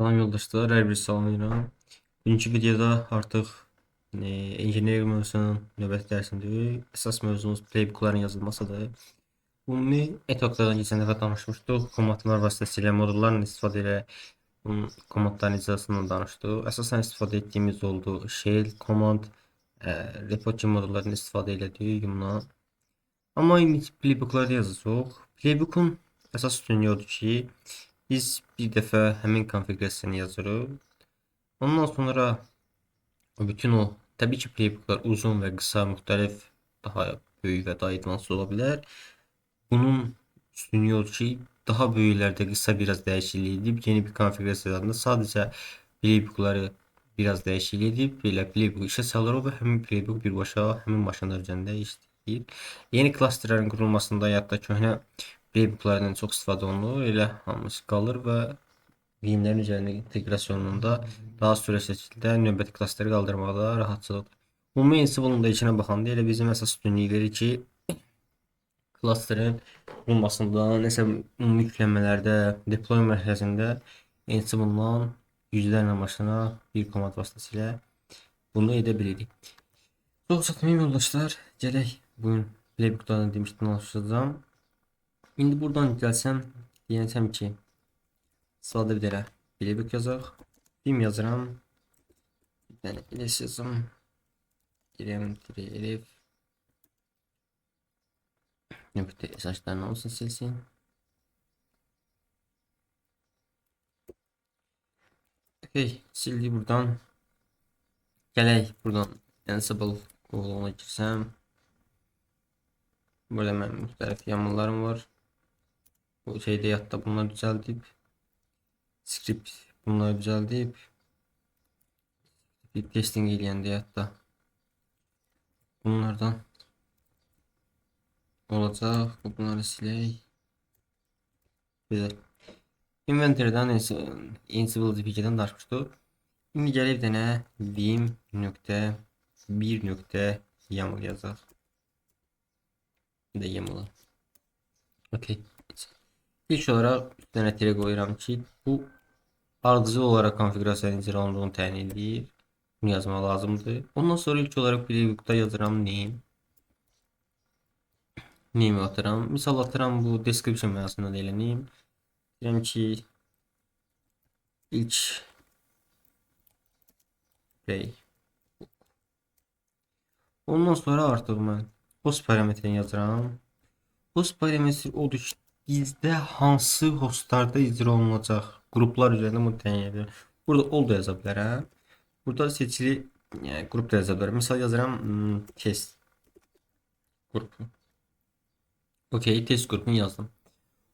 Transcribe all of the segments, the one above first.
Salam yoldaşlar, hər bir salamlayıram. Bugünkü videoda artıq engineering mövzusunun növbəti dərsindəyik. Əsas mövzumuz playbookların yazılmasıdır. Ümumi etoklardan keçən dəfə danışmışdıq. Komandlar vasitəsilə modulların istifadə ilə komandların icrasından danışdıq. Əsasən istifadə etdiyimiz oldu shell, command, repo kimi modulların istifadə elədik bundan. Amma indi playbookları yazacağıq. Playbookun əsas üstünlüyü odur ki, biz bir dəfə həmin konfiqrasiyanı yazırıq. Ondan sonra bütün o təbii ki playbooklar uzun və qısa, müxtəlif, daha böyük və daha advanced ola bilər. Bunun üstünlüyü odur ki, daha böyüklərdə qısa biraz dəyişiklik edib yeni bir konfiqrasiyada sadəcə playbookları biraz dəyişiklik edib belə playbook işə salır və həmin playbook birbaşa həmin maşınlar üzərində işləyir. Yeni klasterlərin qurulmasında hətta köhnə playbooklardan çox istifadə olunur. Elə hamısı qalır və VM'lərin üzərində inteqrasyonunda daha sürətli şəkildə növbəti klasteri qaldırmaqda rahatçılıqdır. Ümumi Ansible-un da içinə baxanda elə bizim əsas üstünlükləri ki, klasterin qurulmasında, nəsə ümumi yüklənmələrdə, deploy mərhələsində Ansible-dan yüzlərlə maşına bir komand vasitəsilə bunu edə bilirik. Çox çatmayım yoldaşlar, gələk bugün playbooklardan demişdim danışacağım. İndi buradan gəlsəm, deyənsəm ki, sadə bir dərə playbook yazaq. Film yazıram. Bir dənə ls yazım. Elif. Nöqtə SH'larını olsun silsin. Okay, sildi buradan. Gələk buradan Ansible qovluğuna girsəm. Burada mənim müxtəlif yamullarım var. Bu şeydə yadda bunları düzəldib. Script bunları düzəldib. Bir testing eləyəndə yadda bunlardan olacaq. Bunları silək. Güzel. Inventory'dan Ansible DPK'dən danışmışdıq. İndi gəlib bir dənə vim nöqtə bir nöqtə yamul yazaq. Bir də yamulu. Okay. İlk olarak bir dənə tere qoyuram ki, bu ardıcıl olarak konfigurasiyanın icra olunduğunu təyin edir. Bunu yazmaq lazımdır. Ondan sonra ilk olarak playbook'ta yazıram name. Name atıram. Misal atıram bu description məhasında da elə name. Deyirəm ki, ilk play. Ondan sonra artıq mən host parametrini yazıram. Host parametri odur ki, bizdə hansı hostlarda icra olunacaq qruplar üzərində bunu təyin edir. Burada all da yaza bilərəm. Burada seçili yəni, qrup da yaza bilərəm. Misal yazıram test qrupu. Okay, test qrupunu yazdım.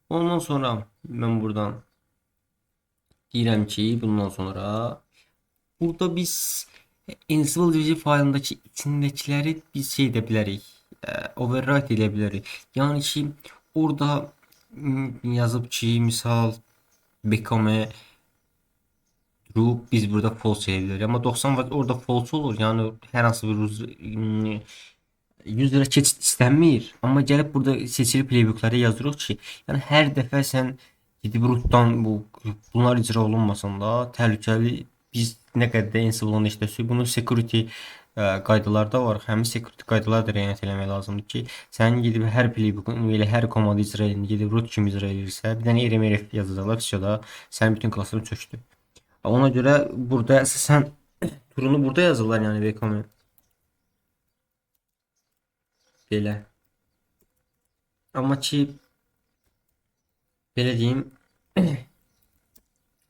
Ondan sonra mən buradan deyirəm ki, bundan sonra burada biz Ansible DB faylındakı içindəkiləri biz şey edə bilərik. Override edə bilərik. Yəni ki, orada yazıb ki, misal become true biz burada false edə bilərik. Amma 90 orada false olur. Yəni hər hansı bir user'a keçid istənmir. Amma gəlib burada seçili playbookları yazırıq ki, yəni hər dəfə sən gedib rootdan bunlar icra olunmasın da təhlükəli biz nə qədər Ansible-ın işləsək, bunu security qaydalarda var. Həmin security qaydaları da riayət etmək lazımdır ki, sənin gedib hər playbookun elə hər komandı icra edin, gedib root kimi icra edirsə, bir dənə RMRF yazacaqlar, fisioda sənin bütün klassın çökdü. Ona görə burada əsasən turunu burada yazırlar, yəni become belə. Amma ki belə deyim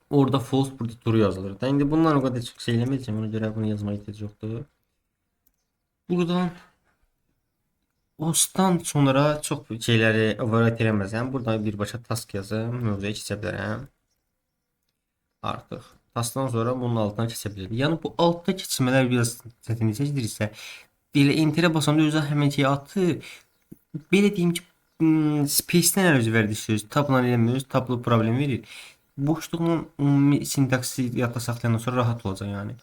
orada false burada true yazılır. Da indi bundan o kadar çok şey eləməyəcəm. Ona görə bunu yazmaya ehtiyac yoxdur. Buradan hostdan sonra çox şeyləri override eləməzəm. Buradan birbaşa task yazım. Mövzuya keçə bilərəm. Artıq. Taskdan sonra bunun altına keçə bilərəm. Yəni bu altda keçmələr biraz çətinlikdirsə, belə enterə basanda özü həmin şeyi atır. Belə deyim ki, space-dən özü verdi söz. Tabla eləmir, tablo problem verir. Boşluğun ümumi sintaksi yadda saxlayandan sonra rahat olacaq yəni.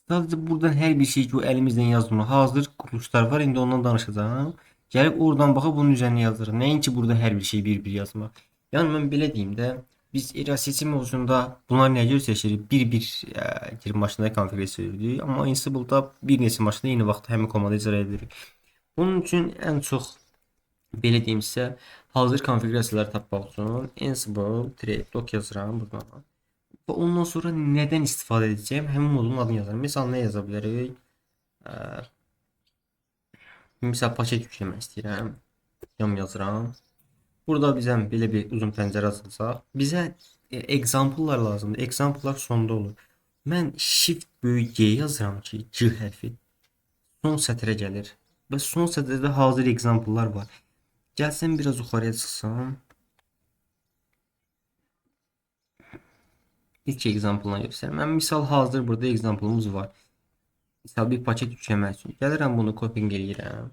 Sadəcə buradan hər bir şey ki, o əlimizlə yazdığımız hazır quruluşlar var. İndi ondan danışacağım. Gəlib oradan baxıb bunun üzərinə yazırıq. Nəinki burada hər bir şey bir-bir yazmaq. Yəni mən belə deyim də, Biz RSS mövzusunda bunlar nə görə seçirik? Bir girib maşında konfigurasiya edirik, amma Ansible-da bir neçə maşında eyni vaxtda həmin komandı icra edirik. Bunun üçün ən çox belə deyim sizə, hazır konfigurasiyaları tapmaq üçün Ansible -doc yazıram buradan. Və ondan sonra nədən istifadə edəcəyim? Həmin modulun adını yazıram. Məsələn, nə yaza bilərik? Misal paket yükləmək istəyirəm. Yazıram. Burada bizə belə bir uzun pəncərə açılacaq. Bizə example'lar lazımdır. Example'lar sonda olur. Mən shift böyük G yazıram ki, G hərfi son sətrə gəlir. Və son sətrdə hazır example'lar var. Gəlsəm biraz yuxarıya çıxsam. İlk example'dan göstərim. Mən misal hazır burada example'ımız var. Misal bir paket yükləmək üçün. Gəlirəm bunu copy eləyirəm.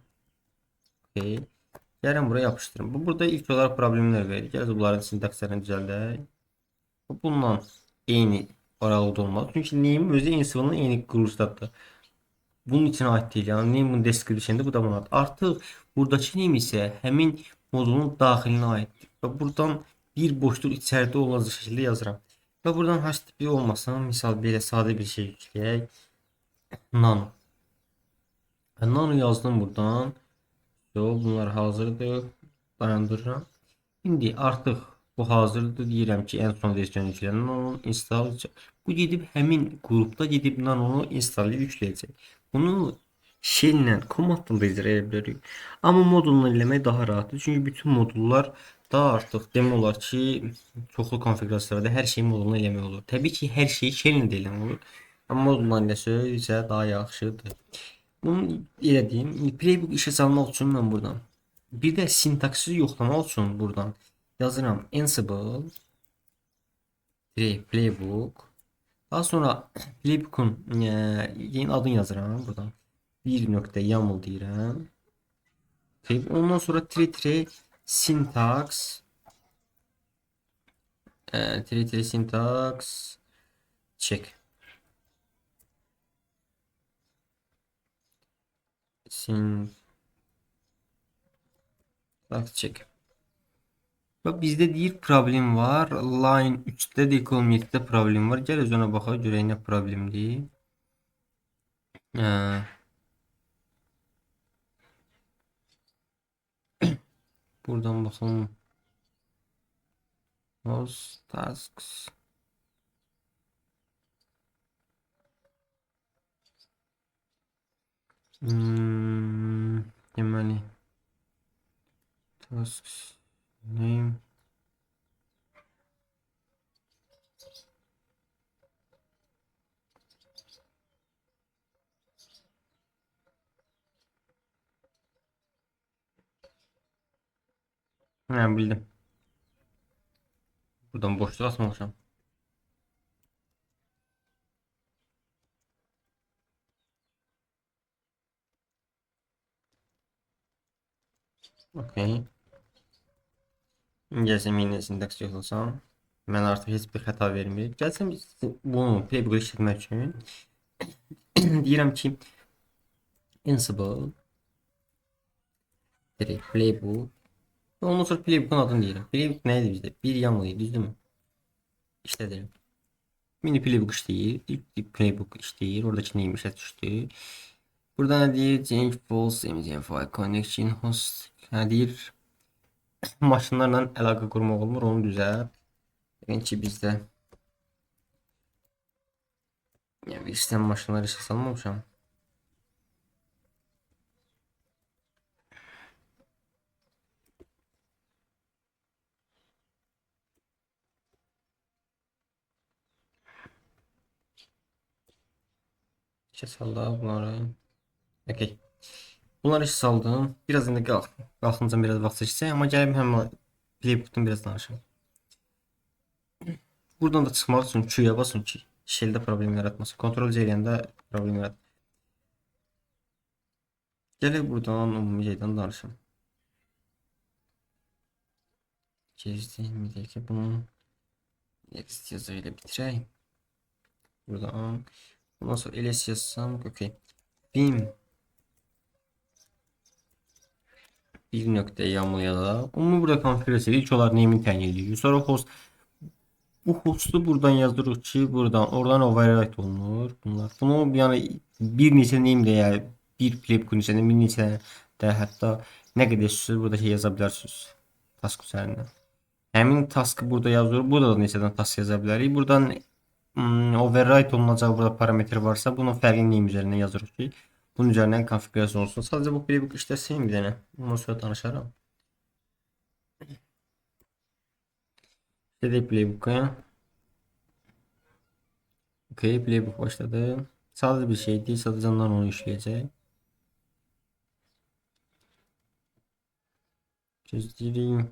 Okay. Gəlirəm buraya yapışdırım. Bu burada ilk olaraq problemlər verir. Gəl bunların sintakslarını düzəldək. Bununla eyni aralıqda olmaz. Çünki name özü Ansible'ın eyni quruluşdadır. Bunun için ait değil. Yani name'in description'da bu da buna ait. Artıq buradakı name isə həmin modulun daxilinə aiddir. Və buradan bir boşluq içəridə olacaq şəkildə yazıram. Və buradan hash tipi olmasın. Misal belə sadə bir şey yükləyək. Nano. Nano yazdım buradan. Bunlar hazırdır. Dayandırıram. İndi artıq bu hazırdır. Deyirəm ki, ən son versiyon yüklənən onun install edəcək. Bu gedib həmin qrupda gedib Nano-nu install edib yükləyəcək. Bunu shell ilə komandla icra edə bilərik. Amma modulla eləmək daha rahatdır. Çünki bütün modullar da artıq demək olar ki, çoxlu konfigurasiyalarda hər şeyi modulla eləmək olur. Təbii ki, hər şeyi shell ilə də eləmək olur. Amma modulla eləsə daha yaxşıdır. Bunu elədiyim playbook işə salmaq üçün mən buradan bir də sintaksi yoxlamaq üçün buradan yazıram Ansible playbook. Daha sonra playbook'un yeni adını yazıram buradan. Bir nöqtə YAML deyirəm. Ondan sonra syntax syntax check. Syntax check. Bak bizdə deyir problem var. Line 3-də Deacon 7-də problem var. Gəl özünə baxaq görək nə problemdir. Buradan baxalım. Host tasks. Deməli tasks name bildim. Buradan boşluq atmamışam. Okay. Gəlsəm yeni sintaks yoxlasam. Mən artıq heç bir xəta vermir. Gəlsəm bunu playbook işlətmək üçün deyirəm ki Ansible playbook. Ondan sonra playbook'un adını deyirəm. Playbook nə idi bizdə? Bir YAML idi, düzdürmü? İşlədirəm. Mini playbook işləyir. İlk playbook işləyir. Oradakı neyim işə düşdü. Burada nə deyir? Change false MD5 connection host. Nə deyir? Maşınlarla əlaqə qurmaq olmur, onu düzəlt. Yəni ki bizdə istəyən maşınları işə salmamışam. İşə saldım bunları. Okay. Bunları işə saldım. Biraz indi qalxınca biraz vaxt keçəcək, amma gəlib həm playbook'dan biraz danışım. Buradan da çıxmaq üçün Q'ya basın ki, shell'də problem yaratmasın. Ctrl-C eləyəndə problem yarat. Gələk buradan ümumi şeydən danışım. Kezdiyim deyək ki, bunu next yazıyla bitirək. Buradan ondan sonra ls yazsam, okay. Vim bir nöqtə YAML ya da bunu burada konfigurasiya ilk olaraq name'ini təyin edirik. Sonra host Bu host'u buradan yazdırırıq ki, buradan oradan override olunur bunlar. Bunu yani bir neçə name də yəni bir playbook'un içində bir neçə də hətta nə qədər istəyirsiniz burada şey yaza bilərsiniz. Task üzərindən. Həmin taskı burada yazılır. Burada da neçədən task yaza bilərik. Buradan override olunacaq burada parametr varsa bunu fərqli name üzərindən yazırıq ki, bunun üzərindən konfigurasiya olsun. Sadəcə bu playbook işləsin bir dənə. Ondan sonra danışaram. Dedik playbook'a. Okay, playbook başladı. Sadece bir şey değil, sadece onu işleyecek. Çözeyim.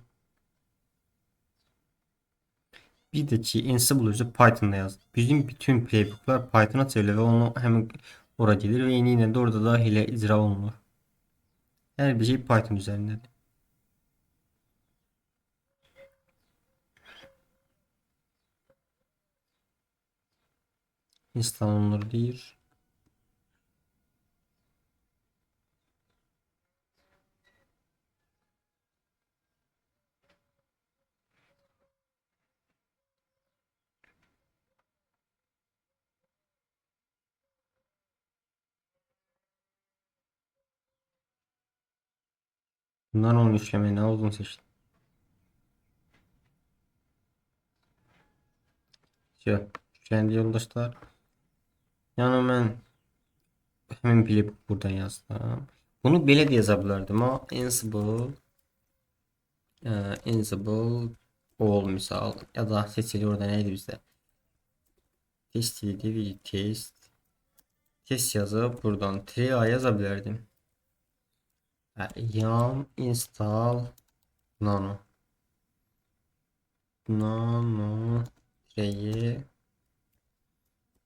Bir de ki Ansible özü Python'da yazdı. Bizim bütün playbooklar Python'a çevrilir ve onu hemen oraya gelir ve yine de orada da hile icra olunur. Her bir şey Python üzerindedir. Install olunur deyir. Bundan onu işlemeyi ne uzun seçtim. Şey, yüklendi yoldaşlar. Yani ben hemen playbook buradan yazdım. Bunu belə də yaza bilərdim. Ansible Ansible all misal ya da seçili orada neydi bizde? Test idi, test yazıp buradan tria yazabilirdim. Yam install nano treyi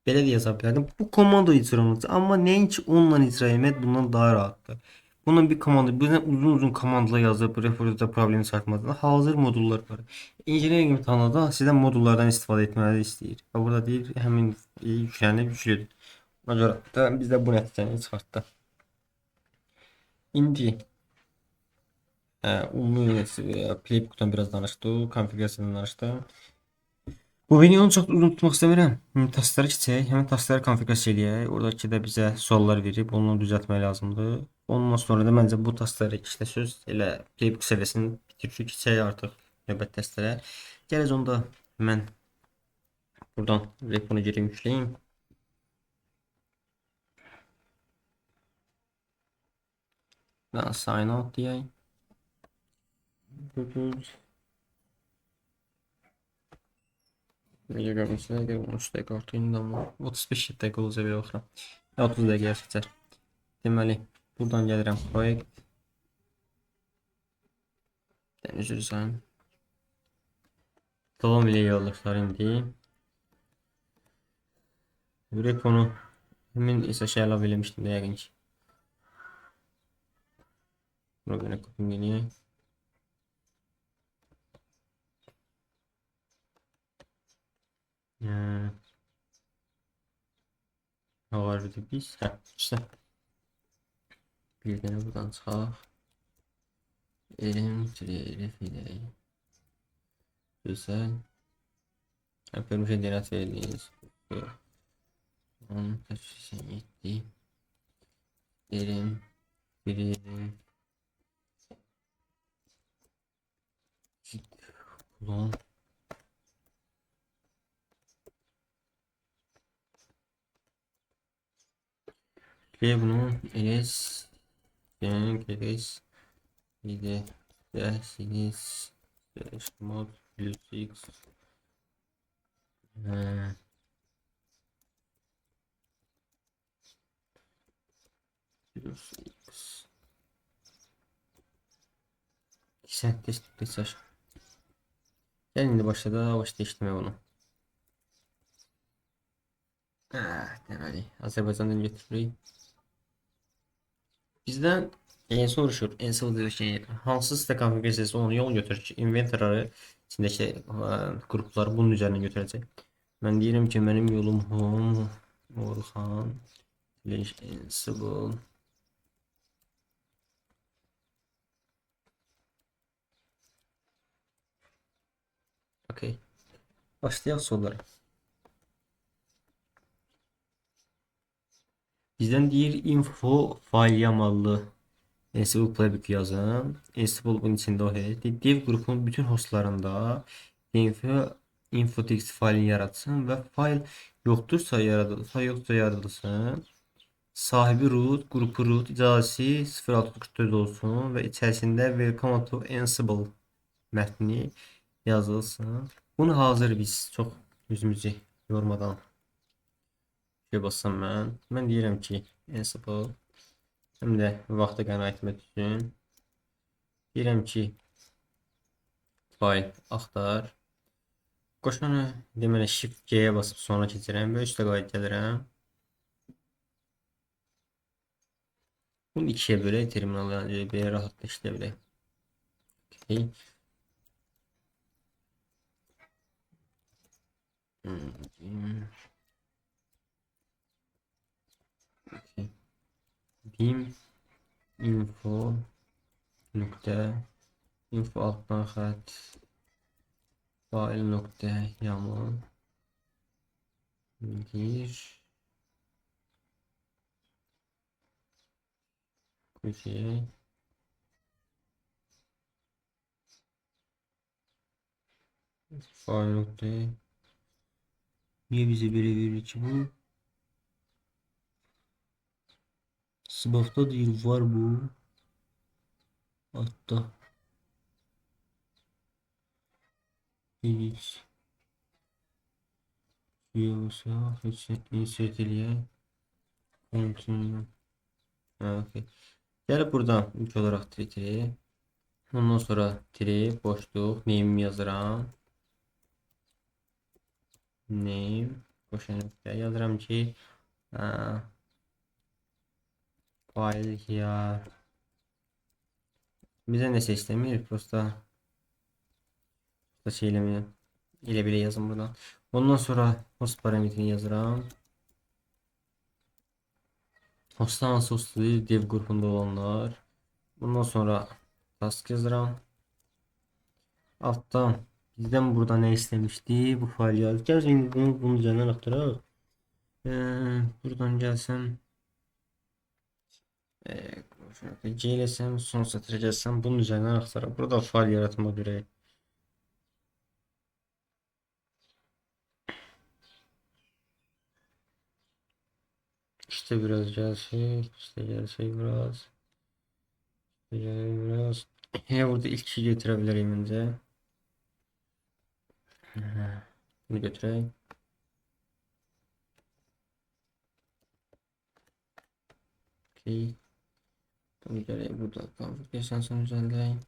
belə də yaza bilərdim. Bu komanda icra olunacaq. Amma nəinki onunla icra etmək bundan daha rahatdır. Bunun bir komanda, bizden uzun komandalar yazıp repository'da problemi çıkartmadan hazır modullar var. Engineering imtahanında sizden modullardan istifadə etmənizi istəyir. Və burada deyir, həmin yüklənib yüklüdür. Ona görə də biz də bu nəticəni çıxartdıq. İndi ümumi playbook'tan biraz danışdıq, konfigurasiyadan danışdıq. Bu videonu çok uzun tutmak istemiyorum. Taskları çizək, həmin taskları konfigurasiya eləyək. Oradakı da bizə suallar verib, onu düzəltmək lazımdır. Ondan sonra da məncə bu taskları işləsəz, elə playbook səviyyəsini bitiririk, keçək artıq növbəti testlərə. Gələcək onda mən buradan reponu gireyim, yükləyim. Ben sign out deyək. Necə görmüşsünüz, 13 dəqiqə artıq indi amma 35 dəqiqə olacaq belə baxıram. 30 dəqiqəyə keçər. Deməli, buradan gəlirəm proyekt. Üzr istəyirəm. Davam ilə yoldaşlar indi. Reponu hemen isə şey əlavə eləmişdim də yəqin ki. Buna görə kopyam eləyək. Ne vardı biz? İşte. Bir tane buradan çıxaq. Elim elif ilə. Güzel. Permişə denət veririz. 10.87. Elim. Bir elim. Ulan. Ve bunu es gerek bir de dersiniz mod x x sen test mesaj. Şimdi başladı işleme bunu. Deməli, Azərbaycandan götürürük. Bizdən soruşur, Ansible diyor ki, hansı site konfigurasiyası onu yol götürür ki, inventory içindeki grupları bunun üzerine götürecek. Ben diyelim ki benim yolum home, Orhan, Ansible. Okay. Başlayaq sorulara. Bizden deyir info fayl yamallı. Ansible playbook yazın. Ansible bunun içinde o dev grubun bütün hostlarında info.txt faylini yaratsın ve fayl yoktursa yaradılsa yoksa yaradılsın. Sahibi root, grupu root, icazəsi 0644 olsun ve içerisinde welcome to Ansible mətni yazılsın. Bunu hazır biz çok yüzümüzü yormadan şey bassam mən deyirəm ki Ansible həm də vaxta qənaət etmək üçün deyirəm ki fayl axtar. Qoşanı deməli shift G-yə basıb sonra keçirəm və üstə qayıt gəlirəm. Bunu ikiyə bölək terminalda belə rahatla işləyə bilək. Okay. Okay. Bim info nokta info altdan xətt fayl nokta yamal bir köşeye fayl nokta niye bize böyle verir ki bu? Sınıfta değil var bu. Hatta hiç yoksa hiç insert ile continue. Ha, okay. Gəlib buradan ilk olaraq tiri. Ondan sonra tiri boşluq name yazıram. Name boşluqda yazıram ki file ya bize ne istemiyor prosta şey eləməyəm. Elə belə yazım buradan. Ondan sonra host parametrini yazıram. Hostdan hansı hostu dev grubunda olanlar. Bundan sonra task yazıram. Alttan bizden burada ne istemişti? Bu fail yaz. Gəlin bunun üzerinden aktaraq. Buradan gelsem C ilesem son satıra gelsem bunun üzerinden aktaraq. Burada fail yaratma göre. İşte biraz gelsek, işte gelsek biraz. Biraz. Yine burada ilk kişi getirebilirim önce. Bunu götüreyim. Okay. Bunu göreyim burada. Configuration son üzerindeyim.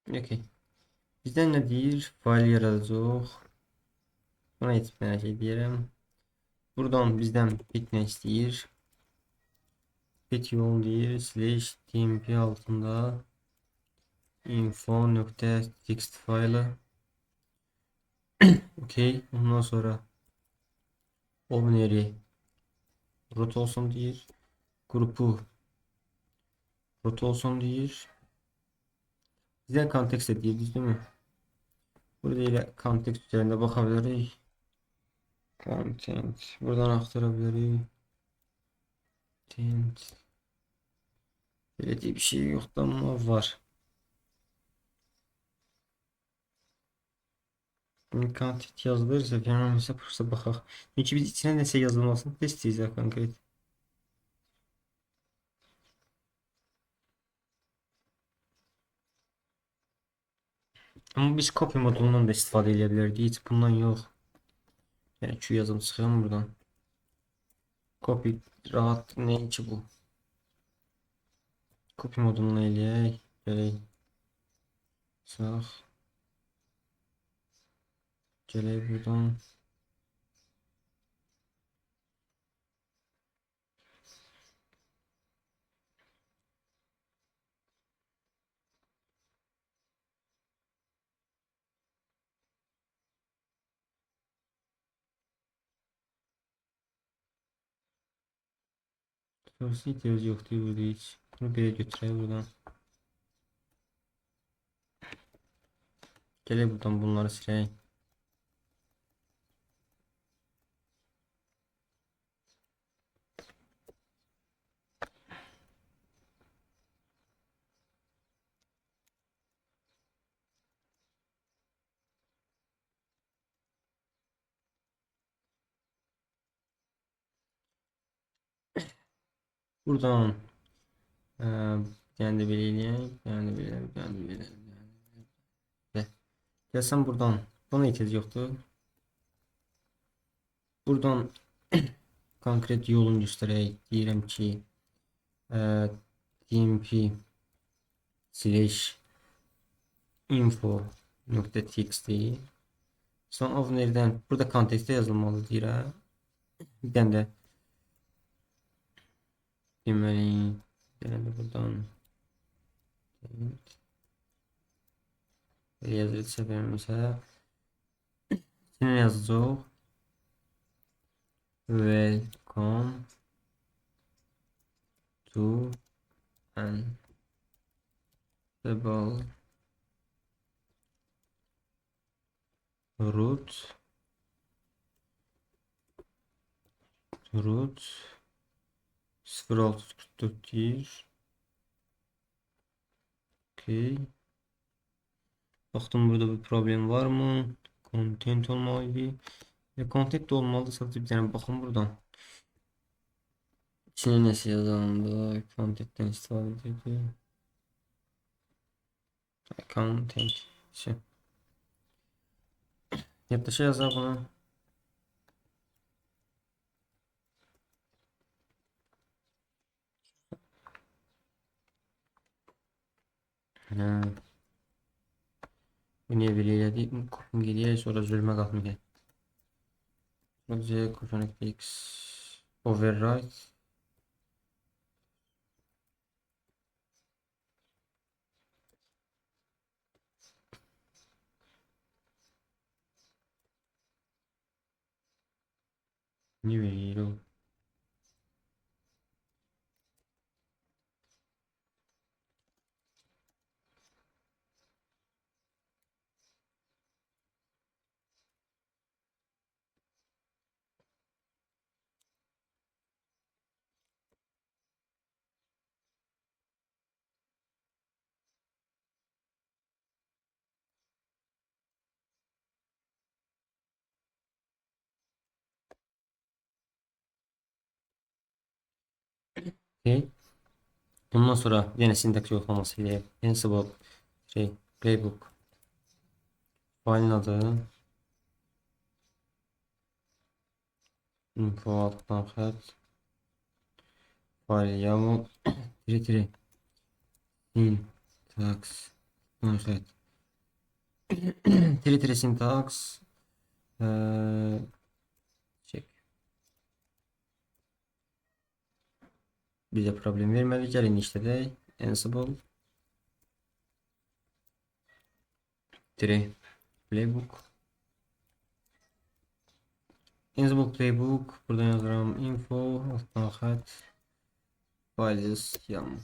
Okay. Bizden ne deyir? Fayl yaradacaq. Buna heç bir şey deyirəm. Buradan bizden bit ne istəyir? Bit yol deyir. Slash tmp altında info.txt faylı. Okay. Ondan sonra Omneri root olsun deyir. Grupu root olsun deyir. Bizden kontekst de deyir, değil mi? Burada ile kontekst üzerinde bakabiliriz. Content. Buradan aktarabiliriz. Content. Böyle diye bir şey yok ama var. Content yazılırsa gelmemişse bursa bakaq. Çünki biz içine nəsə yazılmasını test edəcək konkret. Ama biz copy modulundan da istifadə edə bilərdik. Heç bundan yox. Yəni Q yazım çıxıram buradan. Copy rahat nə ki bu? Copy modulunu eləyək. Gələk. Sağ. Gələk buradan. Sonrası ihtiyaç yoktu burada hiç. Bunu bir götüreyim buradan. Gel buradan bunları sileyim. Buradan kendi belirleyen, kendi belirleyen. Gel. Gelsen buradan. Buna ihtiyaç yoktu. Buradan konkret yolunu göstereyim. Diyelim ki tmp slash info.txt. Son of nereden? Burada kontekste yazılmalı diye. Bir tane de deməli, deməli buradan yazılı seferimizə yine yazacağıq. Welcome to Ansible root 0644 deyir. Okay. Baxdım burada bir problem var mı? Content olmalıydı. Content de olmalıdır. Sadece bir tane baxın buradan. İçine nasıl yazılımda content'ten istifadə edirdi. Content. Şey. Yadda şey yazar buna. Ha. Bu niye belirledik? Kopum geriye sonra zulme kalkmayacak. Sadece connect x override. Niye veriyor? Okay. Bundan sonra yine sintaks yoklaması ile Ansible şey playbook file'ın adı info alttan xət file YAML tiri syntax xət tiri syntax çek. Bize problem vermedi. Gelin işte de Ansible playbook Ansible playbook buradan yazıram info alttan xət files YAML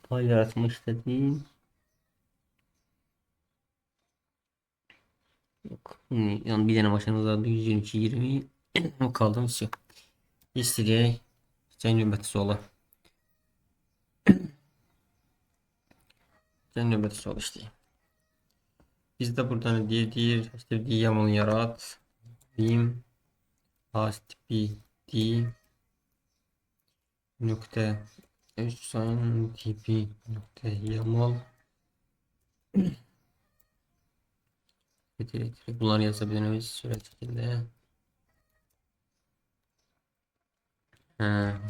file yaratmak istediğim yok. Yani bir tane maşınız 122 o kaldı mı? İstediği sen nöbəti ola. Sen nöbəti ol işte. Biz de buradan deyir işte YAML yarat vim httpd nokta http nokta YAML bunları yazabiliriz süre şekilde.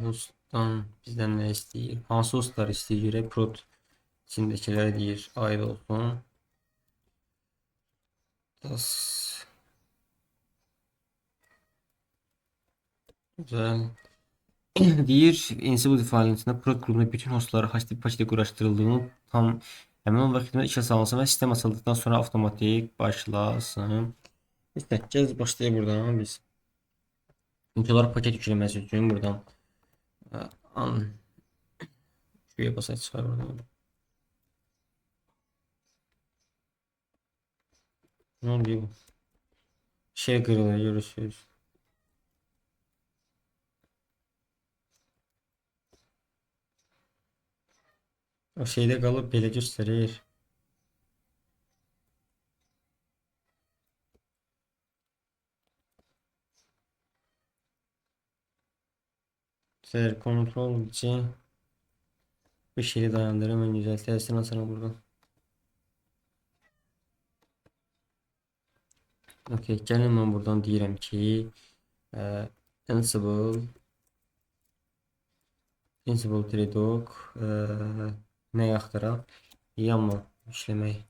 Host'tan bizden ne istəyir? Hansı hostlar istəyir? Prot içindekiler deyir ayrı olsun. Das güzel. Deyir Ansible failinin içində prot qrupunda bütün hostları HTTP paketi quraşdırıldığını tam həmin o vaxt işə salınsın və sistem açıldıqdan sonra avtomatik başlasın. İşte gəl başlayaq buradan biz. İlk olarak paket yüklemesi için buradan e, an şuraya basayım çıkar buradan. Ne oluyor bu? Şey kırılıyor görüşürüz. O şeyde kalıp belə gösterir. Ser kontrol C. Bir şeyi dayandırım en güzel. Tersin asana buradan. Okey. Gəlin mən buradan deyirəm ki e, Ansible Ansible Tredog nə yaxtıram? YAML işləmək.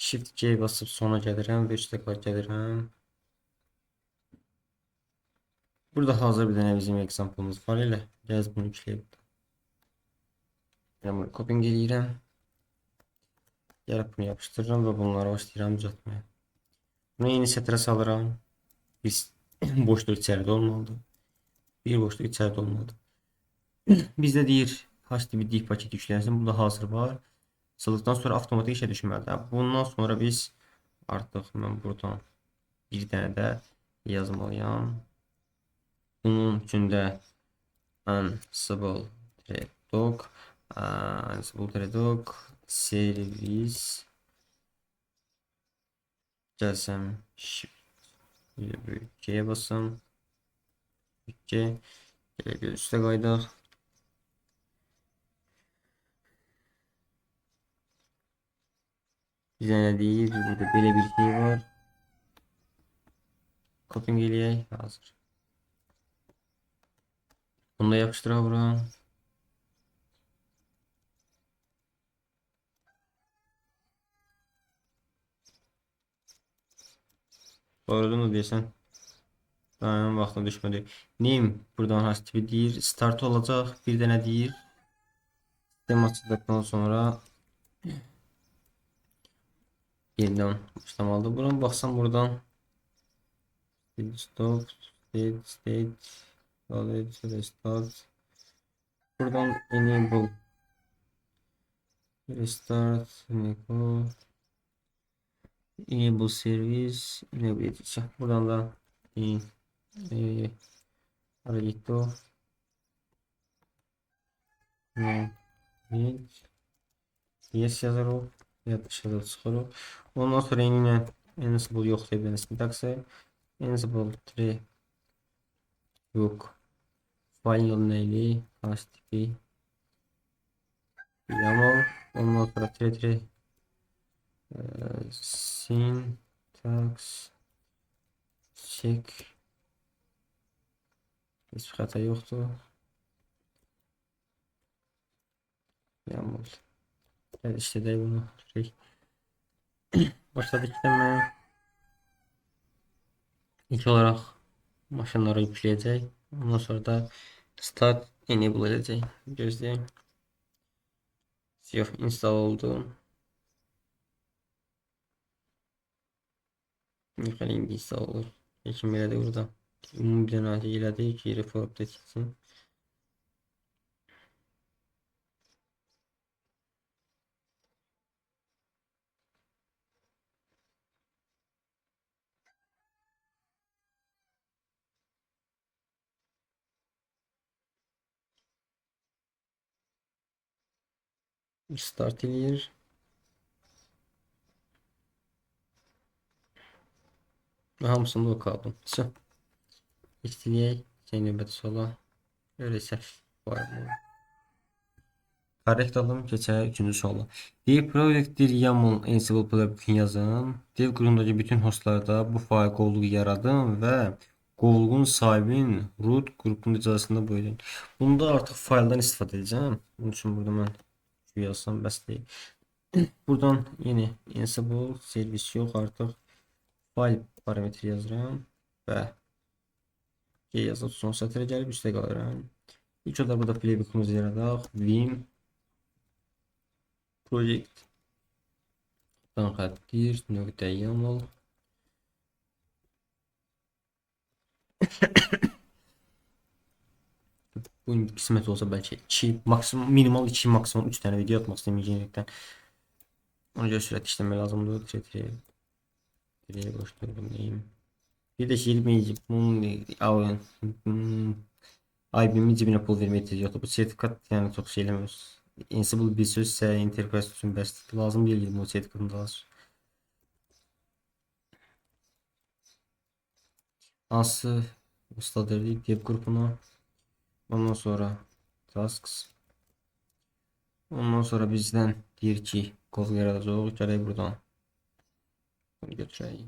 Shift C basıb sona gəlirəm və üstə gəlirəm. Burada hazır bir dənə bizim example'ımız var elə. Gəz bunu yükləyib. Yəni bunu copying eləyirəm. Gəlib bunu yapışdırıram və bunları başlayıram düzəltməyə. Bunu yeni sətrə salıram. Biz boşluq içəridə olmalıdır. Bir boşluq içəridə olmalıdır. Bizdə deyir HTTP div paket yüklənsin. Burada hazır var. Saldıqdan sonra avtomatik işə düşməlidir. Bundan sonra biz artıq mən buradan bir dənə də yazmalıyam. Bunun içində Ansible Tredog servis gəlsəm shift C'yə basım. C gələ üstə qaydaq. Bizə nə deyir? Burada belə bir şey var. Copying eləyək. Hazır. Bunu da yapışdıraq bura. Doğru mu deyəsən? Dayanın vaxtına düşmədi. Name buradan HTTP deyir. Start olacaq. Bir dənə deyir. Sistem açıldıqdan sonra yenidən başlamalıdır. Buradan baxsam buradan stop, state, restart. Buradan enable restart, enable service, enable edeceğim. Buradan da ara gitti o. Yes yazar o. Ya dışarıda çıxır o. Ondan sonra yine Ansible yoxlayıb yəni sintaksı. Ansible 3 yok. Final neyli? HTTP YAML. Ondan sonra 3 syntax check. Hiçbir hata yoktu. YAML. Evet işte de bunu başladık işlemeye. İlk olarak maşınları yükleyecek. Ondan sonra da start enable edecek. Gözleyin. Yok install oldu. Yıkayım install olur. Ekim elədi burada. Ümumi bir dənə elədi ki, report update etsin. Start eləyir. Və hamısını da qaldım. İstəyək. Sen növbəti sola. Öyle səhv var mı? Korrekt alım keçək üçüncü sola. Dev project YAML Ansible plugin yazın. Dev qurumdakı bütün hostlarda bu fayl qovluğu yaradın və qovluğun sahibinin root qrupunun icazəsində qoyun. Bunda artıq fayldan istifadə edəcəm. Bunun üçün burada mən şu yazsam bəs deyil. Buradan yeni Ansible servis yox artıq fayl parametri yazıram və yazıb son sətrə gəlib üstə qalıram. İlk olaraq burada playback'ımızı yaradaq. Vim project xətt 1.yaml Bu kısmet olsa belki 2 maksimum minimal 2 maksimum 3 tane video atmak istemeyecekten. Ona göre sürat işleme lazımdı. Direğe boşluyorum diyeyim. Bir de şey demeyeceğim. IBM'in cebine pul vermeye ihtiyacı yok. Bu sertifikat yani çok şey elemiyoruz. Ansible bir sözse Enterprise Best lazım değil bu sertifikatın daha az. Nasıl ustadır deyip web grubuna. Ondan sonra tasks. Ondan sonra bizden deyir ki kod yaradacağıq. Gələk buradan. Bunu götürək.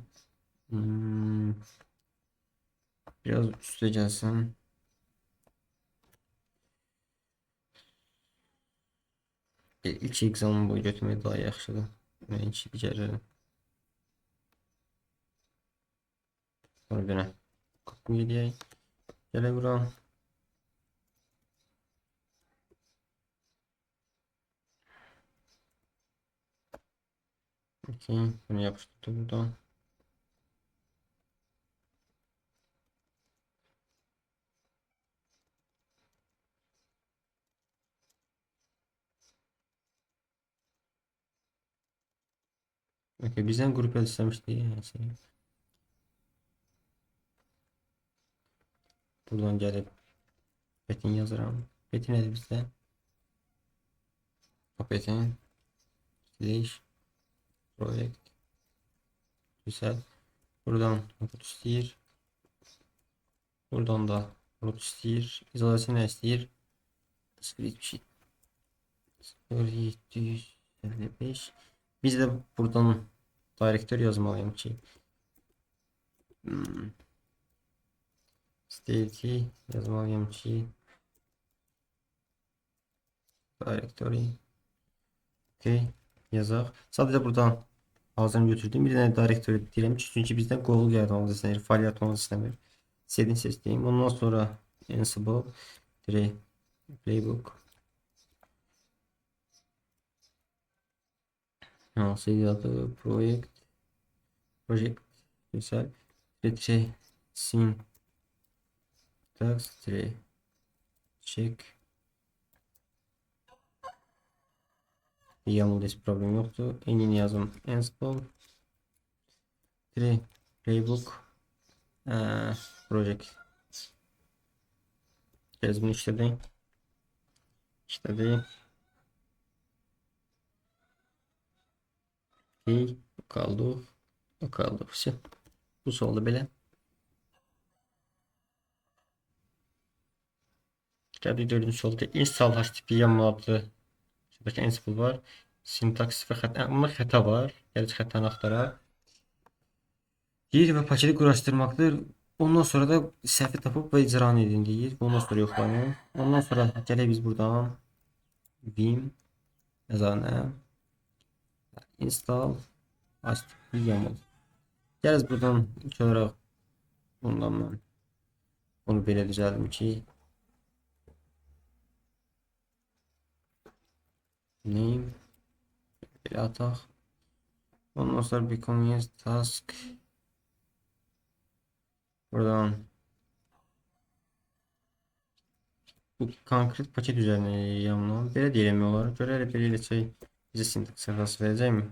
Biraz üstə gəlsəm. İlk examın boyu götürmək daha yaxşıdır. Mən iki digərləri. Sonra bir dənə qapı gedək. Gələk bura. Okey. Bunu yapıştırdım buradan. Okey. Bizden grup istemişti. Yani. Buradan gəlib Petin yazıram. Petin nədir bizdə? Petin. Slash. Project. Güzel. Buradan root istəyir. Buradan da root istəyir. İzolasyon istəyir. Script sheet. 755. Biz de buradan direktör yazmalıyım ki state yazmalıyım ki directory. Okay. Yazaq. Sadece buradan hazırını götürdüm. Bir tane directory deyirəm ki, çünki bizdən qovluq yaratmamız istənir, fayl yaratmamız istəmir. Setini seçdim. Ondan sonra Ansible playbook. Nasıl adı? Project. Güzel. Syntax check. YAML'da hiç problem yoktu. En yeni yazım Ansible. Playbook. Project. Biraz bunu işledim. İşledi. İyi. Kaldı. Kaldı. Bu solda belə. Gəldik 4-cü solda install HTTP YAML adlı şuradakı Ansible var. Syntax və xəta. Bunda xəta var. Gəlici xətanı axtaraq. Deyir və paketi quraşdırmaqdır. Ondan sonra da səhvi tapıb və icranı edin deyir. Ondan sonra yoxlayın. Ondan sonra gələk biz buradan vim yazanə install HTTP YAML. Gəliz buradan ilk olaraq bundan mən bunu belə düzəldim ki name belə ataq. Ondan sonra become yes task buradan bu konkret paket üzerine yamlan. Belə deyiləm olar. Görərik belə eləcək bizə syntax sırası verəcəkmi?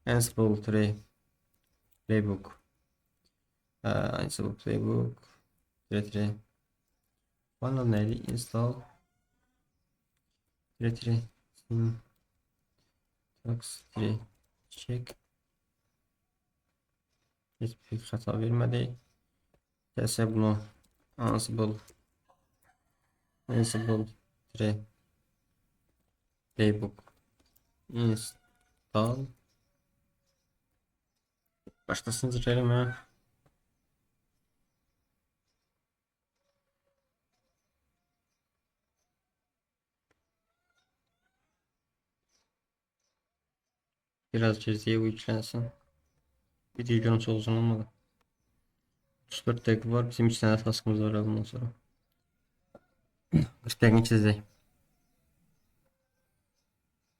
Ansible playbook. Ansible playbook. Bana neydi? Install. Syntax check. Hiçbir hata vermedi. Gelse bunu Ansible playbook install başlasın diyelim ya. Biraz cüzdiye bu yüklensin. Video görüntüsü uzun olmadı. 34 dakika var. Bizim 2 tane taskımız var bundan sonra. 40 dakika çizdik.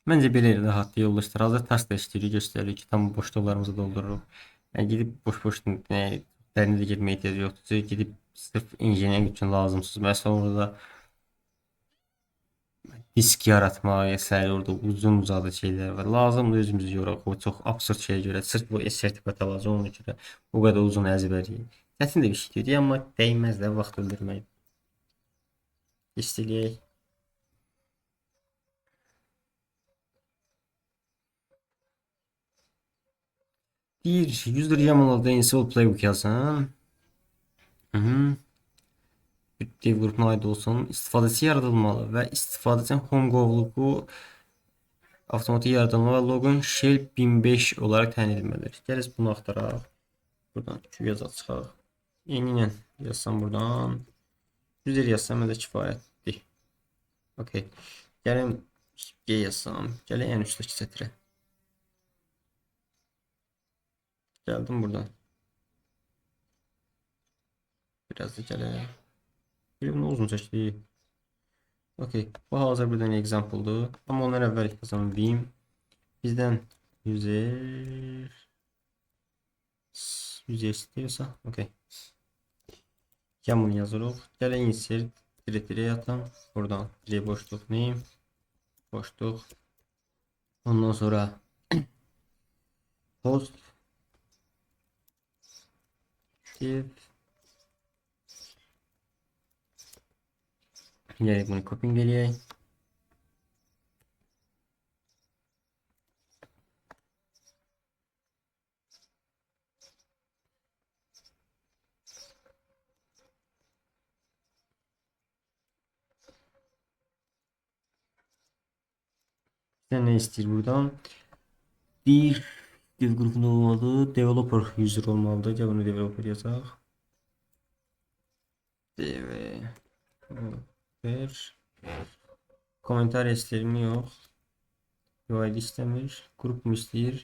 Bence belə rahat yollaşdır. Hazır task da işləyirik, göstəririk ki, tam boşluqlarımızı doldururuq. Yəni gidib boş-boş Dərinize girmeye ihtiyacı yoktur. Siz gidip sırf injenerlik için lazımsınız. Mesela orada disk yaratma vesaire orada uzun uzadı şeyler var. Lazımdır özümüzü yoraq. O çox absurd şeyə görə. Sırf bu sertifikat alacağım ona görə o kadar uzun əzbərliyik. Çətin də bir şey deyil, amma değmez də vaxt öldürmək. İstəyək. Bir user YAML'da install playbook yazın. Hı -hı. Bir dev qrupuna aid olsun. İstifadəçi yaradılmalı və istifadəçinin home qovluğu avtomatik yaradılma və logon shell 1005 olaraq təyin edilməlidir. Gəl bunu axtaraq. Buradan 2 yazaq çıxaq. Yeni ilə yazsam buradan. User yazsam da kifayətdir. Okay. Gəlin G yazsam. Gəlin ən üstdəki sətrə. Gəldim buradan. Biraz da gələk. Bunu uzun çəkdik. Okay. Bu hazır bir dənə example'dur. Amma ondan əvvəl yazalım Vim. Bizdən user istiyorsa. Okay. YAML yazırıq. Gəlin insert directory atam. Buradan dire boşluq name. Boşluq. Ondan sonra host div. Gəlin bunu copy'ləyək. Bizdən nə istəyir buradan? Bir dev qrupunda olmalıdır. Developer user olmalıdır. Gəl bunu developer yazaq. Developer. Komentar istəyirmi yox. UID istəmir. Qrup mu istəyir?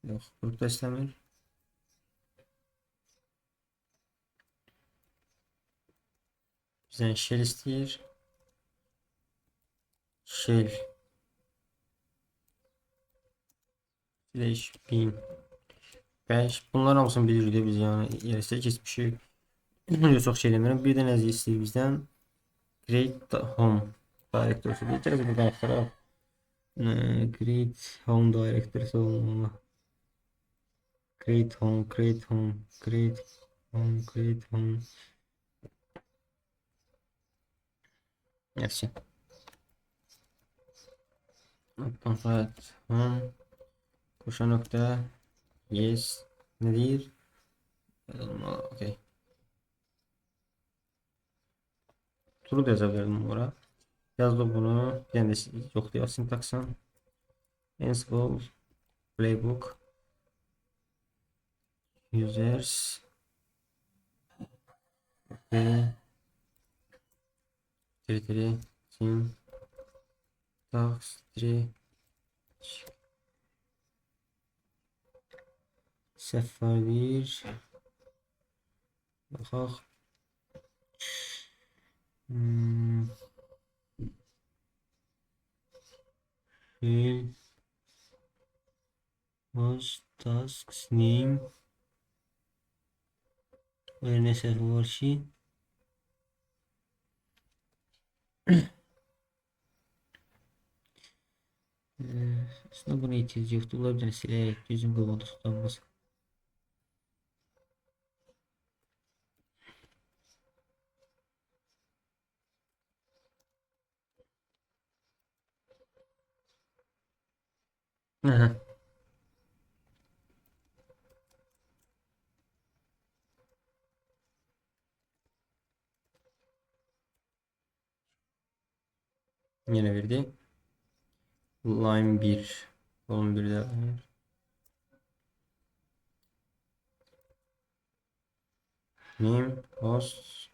Yox, qrup da istəmir. Bizdən shell istəyir. Shell slash bin 5. Bunlar hamısını bilirik biz yani yersə keçmişik. Çox şey demirəm. Bir də nə istəyir bizdən? Create home directory. Gəlin buradan axtaraq. Create home directory olmalı. Create home, create home, create home, create home. Yaxşı. Evet. Koşa nokta. Yes. Ne değil? Okay. True da yazabilirim oraya. Yazdım bunu. Kendisi yok diyor sintaksan. Ansible playbook users territory team tax 3 Sefer bir baxaq. Fill was tasks name ve ne səhv var ki aslında buna ihtiyac yoxdur. Ola bir silək düzgün qovanda tutanmaz. Aha. Yine verdi. Line 1. 11'de var. Name, host.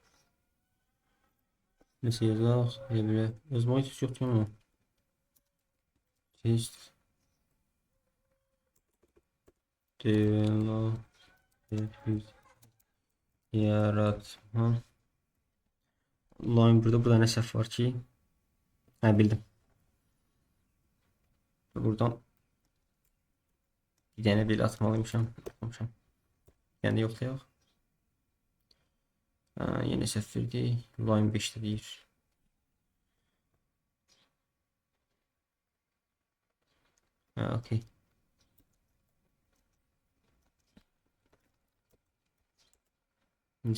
Nasıl yazaq? Belə yazmağa heç yoxdur mu? Test. Develop. Yaratma. Line burada ne səhv var ki? Hə, bildim. Buradan bir dənə belə atmalıymışam. Yəni yoxlayaq. Yenə səhv verdik. Line 5-də deyir. Okey.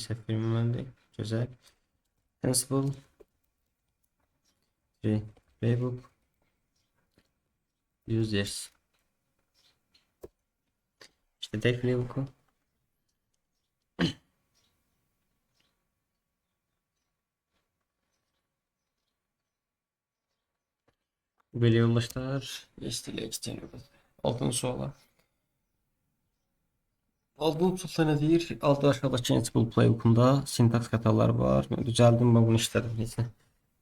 Səhv verməməlidir. Gözəl. Ansible. Playbook. Users. İşte tek playbook'u. Böyle yoldaşlar. İstile external. Altın suala. Aldığım sualda ne deyir? Altı aşağıdaki Ansible playbook'unda sintaks xətaları var. Mən düzəldim, ben bunu işlədim. Neyse.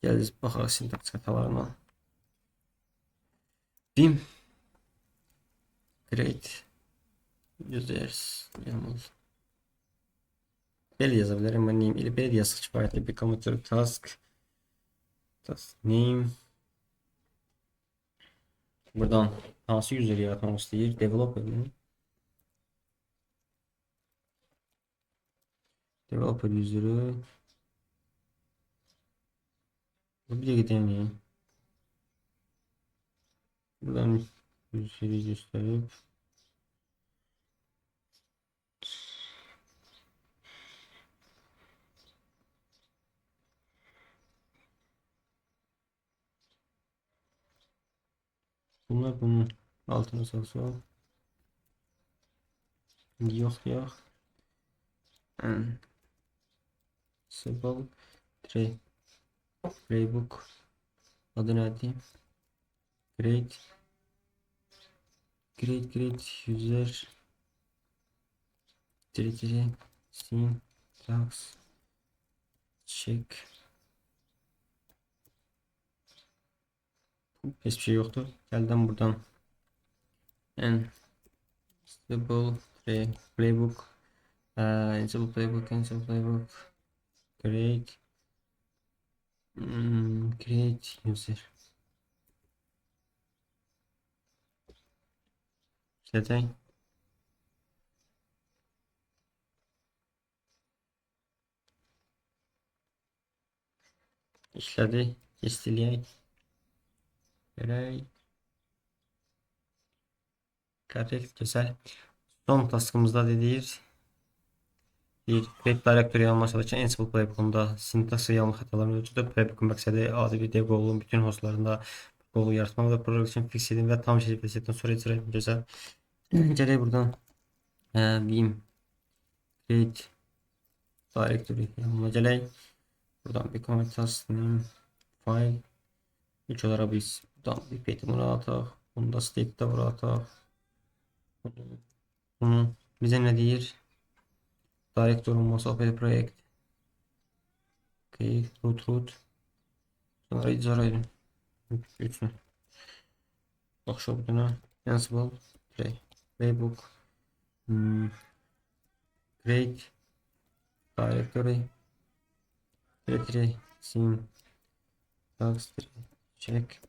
Gəliriz, baxaq sintaks xətalarına. Vim. Create. Users. Yalnız. Belə yaza bilərəm. Mən name ilə belə yazıq kifayətli bir kommutator task. Task name. Buradan hansı user yaratmaq istəyir? Developer mi? Developer user'ı. Bir de gidelim. Buradan user'ı gösterip. Bunlar bunun altına salsa. Yok. Ansible playbook adı neydi? Create user directory syntax check. Hiçbir şey yoktu. Geldim buradan Ansible playbook Ansible playbook create user setting işledi. İstileyek. Correct, güzel. Son taskımızda dediğimiz bir Playbook Directory alması için Ansible Playbook'unda sintaks yanlış hatalar mevcutdur. Playbook məqsədi adi bir dev qovluğun bütün hostlarında qovluğu yaratmaq və program üçün fix edin və tam şərif etdikdən sonra icra edin. Gözəl. Gələk buradan vim create directory yanına gələk. Buradan bir comment task name file. İlk olaraq biz buradan bir petini ataq. Bunu da state'də bura ataq. Bunu bizə nə deyir? Director olması opera projekt. Okay, root. Sonra icra edin. Üçünü. Baxışa buradan Ansible playbook create directory syntax check.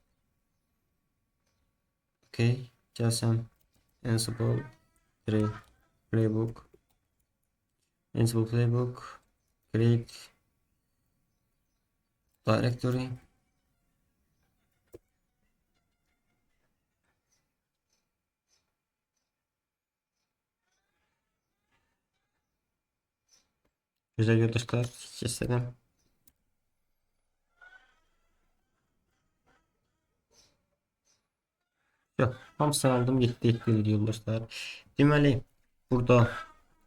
Okay, gəlsəm Ansible playbook create directory güzel yoldaşlar, istedim. Yok, hamısını aldım, yetti yoldaşlar. Deməli, burada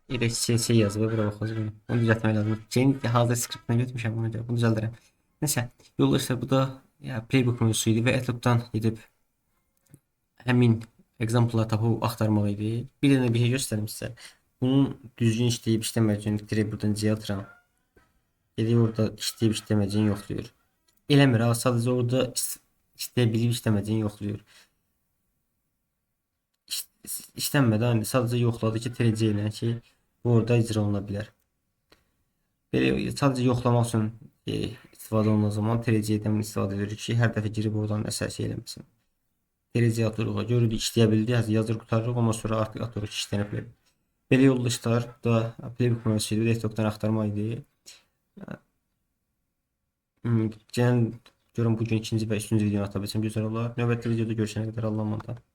CC yazıb, bura baxacağım. Onu düzəltmək lazım. Yeni hazır skriptini götürmüşəm, bunu düzəldirəm. Neyse, yoldaşlar, bu da ya playbook mövzusu idi və Etlub'dan gedib həmin example'ları tapıb axtarmaq idi. Bir dənə bir şey göstərim sizə. Bunun düzgün işləyib işləməyəcəyini direkt buradan C atıram. Gedib orada işləyib işləməyəcəyini yoxlayır. Eləmir, sadəcə orada işləyə işləməyəcəyini yoxlayır. İşlənmədi, hani sadəcə yoxladı ki, TRC ilə ki, bu orada icra oluna bilər. Belə sadəcə yoxlamaq üçün istifadə olunan zaman TRC-dən istifadə edirik ki, hər dəfə girib oradan əsas eləməsin. TRC atırıq, görürük işləyə bildi, yazır qutarırıq, ondan sonra artıq atırıq işlənə bilər. Belə yoldaşlar da playbook mühendisliği desktop'tan axtarma idi. Gəlin görün bugün ikinci və üçüncü videonu ata bilsəm gözəl olar. Növbəti videoda görüşənə qədər Allah'a emanet olun.